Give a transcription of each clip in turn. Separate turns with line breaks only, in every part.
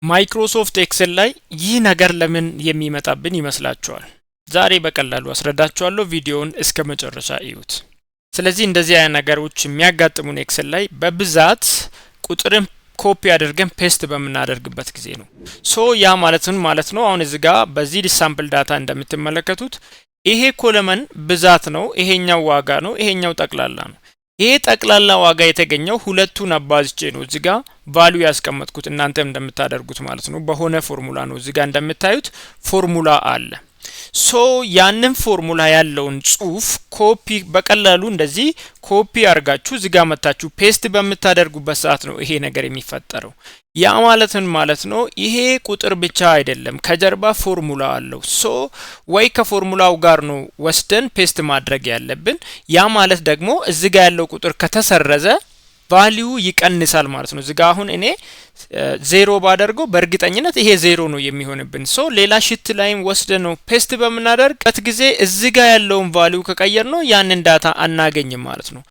ማይክሮሶፍት ኤክሴል ላይ ይህ ነገር ለምን የሚመጣብን ይመስላችኋል? ዛሬ በቀላሉ አስረዳችኋለሁ። ቪዲዮውን እስከ መጨረሻ እዩት። ስለዚህ እንደዚህ አይነት ነገሮች የሚያጋጥሙን ኤክሴል ላይ በብዛት ቁጥርን ኮፒ አድርገን ፔስት በምናደርግበት ጊዜ ነው። ያ ማለት ነው አሁን እዚህ ጋር በዚህ ሳምፕል ዳታ እንደምትመለከቱት ይሄ ኮለመን ብዛት ነው፣ ይሄኛው ዋጋ ነው፣ ይሄኛው ጠቅላላ ነው። ይሄ ጠቅላላ ዋጋ የተገኘው ሁለቱን አባዝቼ ነው እዚህ ጋር ቫልዩ ያስቀመጥኩት እናንተም እንደምታደርጉት ማለት ነው። በሆነ ፎርሙላ ነው እዚህ ጋር እንደምታዩት ፎርሙላ አለ። ያንን ፎርሙላ ያለውን ጽሁፍ ኮፒ በቀላሉ እንደዚህ ኮፒ አርጋችሁ እዚህ ጋር መታችሁ ፔስት በምታደርጉበት ሰዓት ነው ይሄ ነገር የሚፈጠረው። ያ ማለት ነው ይሄ ቁጥር ብቻ አይደለም፣ ከጀርባ ፎርሙላ አለው። ወይ ከፎርሙላው ጋር ነው ወስደን ፔስት ማድረግ ያለብን። ያ ማለት ደግሞ እዚህ ጋር ያለው ቁጥር ከተሰረዘ ቫልዩ ይቀንሳል ማለት ነው። እዚጋ አሁን እኔ 0 ባደርገው በእርግጠኝነት ይሄ 0 ነው የሚሆንብን። ሌላ ሽት ላይም ወስደ ነው ፔስት በመናደርግበት ጊዜ እዚጋ ያለውን ቫልዩ ከቀየር ነው ያንን ዳታ አናገኝም ማለት ነው።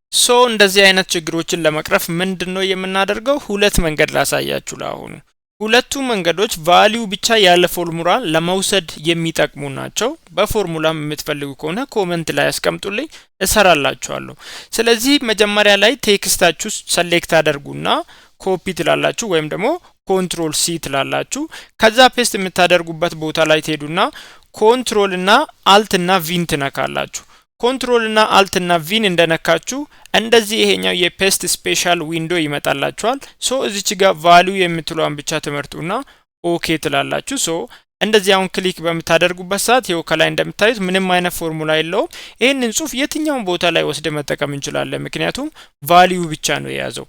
እንደዚህ አይነት ችግሮችን ለመቅረፍ ምንድነው የምናደርገው? ሁለት መንገድ ላሳያችሁ ለአሁኑ። ሁለቱ መንገዶች ቫልዩ ብቻ ያለ ፎርሙላ ለመውሰድ የሚጠቅሙ ናቸው። በፎርሙላ የምትፈልጉ ከሆነ ኮሜንት ላይ አስቀምጡልኝ እሰራላችኋለሁ። ስለዚህ መጀመሪያ ላይ ቴክስታችሁ ሰሌክት አድርጉና ኮፒ ትላላችሁ ወይም ደግሞ ኮንትሮል ሲ ትላላችሁ። ከዛ ፔስት የምታደርጉበት ቦታ ላይ ትሄዱና ኮንትሮል እና አልት እና ቪን ትነካላችሁ። ኮንትሮል እና አልት እና ቪን እንደነካችሁ እንደዚህ ይሄኛው የፔስት ስፔሻል ዊንዶ ይመጣላችኋል። እዚች ጋር ቫልዩ የምትሏን ብቻ ትመርጡና ኦኬ ትላላችሁ። እንደዚህ አሁን ክሊክ በምታደርጉበት ሰዓት ይኸው ከላይ እንደምታዩት ምንም አይነት ፎርሙላ የለውም። ይሄንን ጽሁፍ የትኛውን ቦታ ላይ ወስደ መጠቀም እንችላለን፣ ምክንያቱም ቫልዩ ብቻ ነው የያዘው።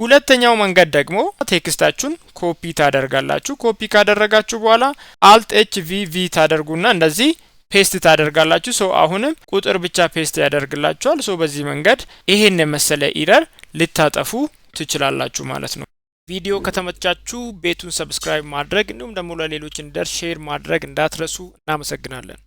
ሁለተኛው መንገድ ደግሞ ቴክስታችሁን ኮፒ ታደርጋላችሁ። ኮፒ ካደረጋችሁ በኋላ አልት ኤች ቪ ታደርጉና እንደዚህ ፔስት ታደርጋላችሁ። አሁንም ቁጥር ብቻ ፔስት ያደርግላችኋል። በዚህ መንገድ ይሄን የመሰለ ኢረር ልታጠፉ ትችላላችሁ ማለት ነው። ቪዲዮ ከተመቻችሁ ቤቱን ሰብስክራይብ ማድረግ እንዲሁም ደግሞ ለሌሎች እንዲደርስ ሼር ማድረግ እንዳትረሱ። እናመሰግናለን።